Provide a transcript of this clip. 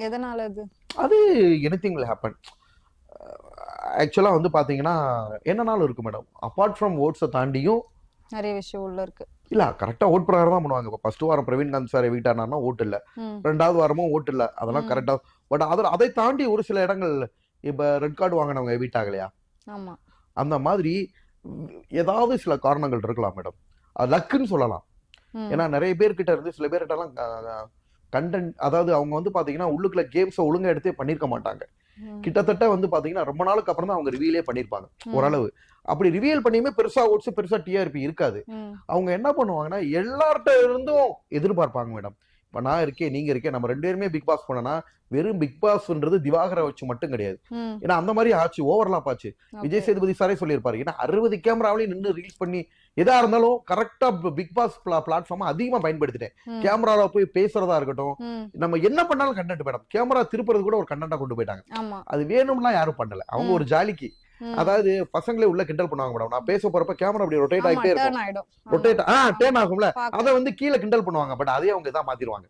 எதனால அது? அது எனிதிங் வில் ஹேப்பன். ஆக்சுவலா வந்து பாத்தீங்கன்னா என்னனாலும் இருக்கு மேடம். அபார்ட் ஃப்ரம் ஓட்ஸை தாண்டியும் நிறைய விஷயம் உள்ள இருக்கு. இல்ல கரெக்டா ஓட் பிரகாரம் தான் பண்ணுவாங்க. இப்போ ஃபர்ஸ்ட் வாரம் பிரவீன்காந்த் சார் வீட்டானா ஓட்டு இல்ல, ரெண்டாவது வாரமும் ஓட்டு இல்ல, அதெல்லாம் கரெக்டா. பட் அதை தாண்டி ஒரு சில இடங்கள் இப்ப ரெட் கார்டு வாங்கினவங்க வீட்டாகலையா, ஆமா அந்த மாதிரி ஏதாவது சில காரணங்கள் இருக்கலாம் மேடம். அது லக்குன்னு சொல்லலாம். ஏன்னா நிறைய பேர்கிட்ட இருந்து சில பேர்கிட்ட எல்லாம் கண்டென்ட், அதாவது அவங்க வந்து பாத்தீங்கன்னா உள்ளுக்குள்ள கேம்ஸை ஒழுங்கா எடுத்தே பண்ணிருக்க மாட்டாங்க. கிட்டத்தட்ட வந்து பாத்தீங்கன்னா ரொம்ப நாளுக்கு அப்புறம் தான் அவங்க ரிவீலே பண்ணிருப்பாங்க ஓரளவு. அப்படி ரிவீல் பண்ணியுமே பெருசா ஓட்ஸ் பெருசா டிஆர்பி இருக்காது. அவங்க என்ன பண்ணுவாங்கன்னா எல்லார்ட்ட இருந்தும் எதிர்பார்ப்பாங்க மேடம். இப்ப நான் இருக்கேன், நீங்க இருக்கேன், நம்ம 2 பேருமே பிக் பாஸ் பண்ணனா வெறும் பிக் பாஸ்ன்றது திவாகரை வச்சு மட்டும் கிடையாது. ஏன்னா அந்த மாதிரி ஆச்சு, ஓவர்லாப் ஆச்சு. விஜய் சேதுபதி சாரே சொல்லியிருப்பாரு, ஏன்னா 60 கேமராவிலையும் நின்று ரீல்ஸ் பண்ணி எதா இருந்தாலும் கரெக்டா பிக் பாஸ் பிளாட்ஃபார்ம் அதிகமா பயன்படுத்திட்டேன். கேமரால போய் பேசுறதா இருக்கட்டும், நம்ம என்ன பண்ணாலும் கண்டென்ட் மேடம். கேமரா திருப்புறது கூட ஒரு கண்டென்ட்டா கொண்டு போயிட்டாங்க. அது வேணும்லாம் யாரும் பண்ணல, அவங்க ஒரு ஜாலிக்கு. அதாவது பசங்களே உள்ள கிண்டல் பண்ணுவாங்க மேடம். நான் பேச போறப்ப கேமரா அப்படி ரொட்டேட் ஆகிட்டே இருக்கும், ரொட்டேட் டேர்ன் ஆகும்ல, அதை வந்து கீழே கிண்டல் பண்ணுவாங்க. பட் அதே அவங்க தான் மாத்திருவாங்க.